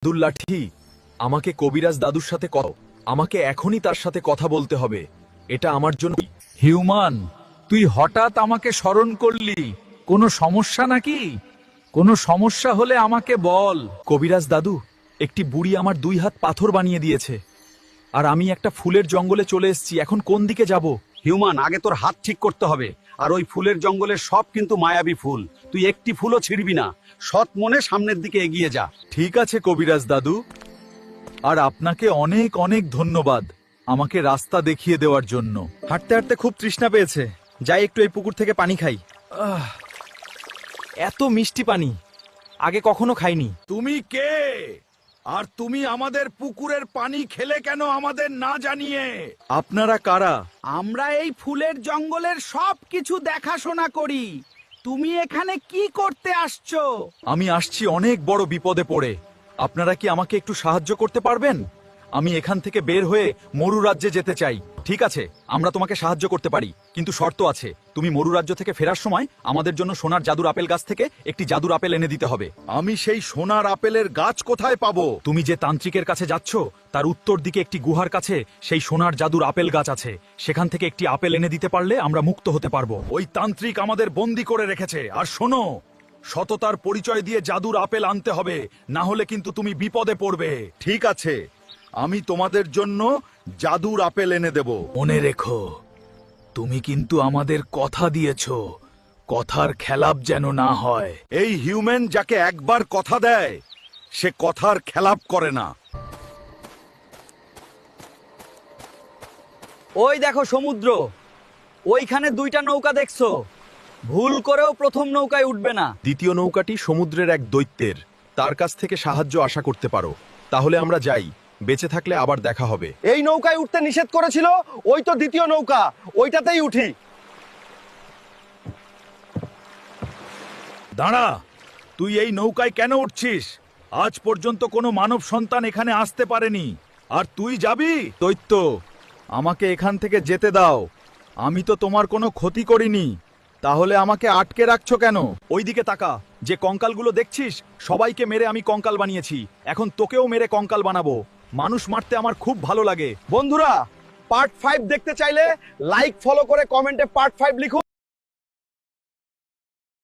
জাদুর লাঠি, আমাকে কবিরাজ দাদুর সাথে আমাকে এখনই তার সাথে কথা বলতে হবে। এটা আমার জন্য। হিউম্যান, তুই হঠাৎ আমাকে স্মরণ করলি, কোনো সমস্যা নাকি? কোনো সমস্যা হলে আমাকে বল। কবিরাজ দাদু, একটি বুড়ি আমার 2 হাত পাথর বানিয়ে দিয়েছে, আর আমি একটা ফুলের জঙ্গলে চলে এসেছি। এখন কোন দিকে যাব? হিউম্যান, আগে তোর হাত ঠিক করতে হবে। আর ওই ফুলের জঙ্গলের সব কিন্তু মায়াবী ফুল, তুই একটি ফুলও ছিড়বি না। সৎ মনে সামনের দিকে এগিয়ে যা। ঠিক আছে কবিরাজ দাদু, আর আপনাকে অনেক অনেক ধন্যবাদ আমাকে রাস্তা দেখিয়ে দেওয়ার জন্য। হাঁটতে হাঁটতে খুব তৃষ্ণা পেয়েছে, যাই একটু এই পুকুর থেকে পানি খাই। এত মিষ্টি পানি আগে কখনো খাইনি। তুমি কে? আর তুমি আমাদের পুকুরের পানি খেলে কেন আমাদের না জানিয়ে? আপনারা কারা? আমরা এই ফুলের জঙ্গলের সব কিছু দেখাশোনা করি। তুমি এখানে কি করতে আসছো? আমি আসছি অনেক বড় বিপদে পড়ে। আপনারা কি আমাকে একটু সাহায্য করতে পারবেন? আমি এখান থেকে বের হয়ে মরু রাজ্যে যেতে চাই। ঠিক আছে, আমরা তোমাকে সাহায্য করতে পারি, কিন্তু শর্ত আছে। তুমি মরু রাজ্য থেকে ফেরার সময় আমাদের জন্য সোনার জাদুর আপেল গাছ থেকে একটি জাদুর আপেল এনে দিতে হবে। আমি সেই সোনার আপেলের গাছ কোথায় পাবো? তুমি যে তান্ত্রিকের কাছে যাচ্ছ তার উত্তর দিকে একটি গুহার কাছে সেই সোনার জাদুর আপেল গাছ আছে। সেখান থেকে একটি আপেল এনে দিতে পারলে আমরা মুক্ত হতে পারবো। ওই তান্ত্রিক আমাদের বন্দি করে রেখেছে। আর শোনো, সততার পরিচয় দিয়ে জাদুর আপেল আনতে হবে, না হলে কিন্তু তুমি বিপদে পড়বে। ঠিক আছে, আমি তোমাদের জন্য জাদুর আপেল এনে দেব। মনে রেখো, তুমি কিন্তু আমাদের কথা দিয়েছো, কথার খেলাপ যেন না হয়। এই হিউম্যান যাকে একবার কথা দেয় সে কথার খেলাপ করে না। ওই দেখো সমুদ্র, ওইখানে 2টা নৌকা দেখছো? ভুল করেও প্রথম নৌকায় উঠবে না। দ্বিতীয় নৌকাটি সমুদ্রের এক দৈত্যের, তার কাছ থেকে সাহায্য আশা করতে পারো। তাহলে আমরা যাই, বেঁচে থাকলে আবার দেখা হবে। এই নৌকায় উঠতে নিষেধ করেছিল, ওই তো দ্বিতীয় নৌকা, ওইটাতেই উঠি। দাঁড়া, তুই এই নৌকায় কেন উঠছিস? আজ পর্যন্ত কোনো মানব সন্তান এখানে আসতে পারেনি, আর তুই যাবি? দৈত্য, আমাকে এখান থেকে যেতে দাও। আমি তো তোমার কোনো ক্ষতি করিনি, তাহলে আমাকে আটকে রাখছো কেন? ওইদিকে তাকা, যে কঙ্কালগুলো দেখছিস সবাইকে মেরে আমি কঙ্কাল বানিয়েছি। এখন তোকেও মেরে কঙ্কাল বানাবো। মানুষ মারতে আমার খুব ভালো লাগে। বন্ধুরা, পার্ট 5 দেখতে চাইলে লাইক ফলো করে কমেন্টে পার্ট 5 লিখুন।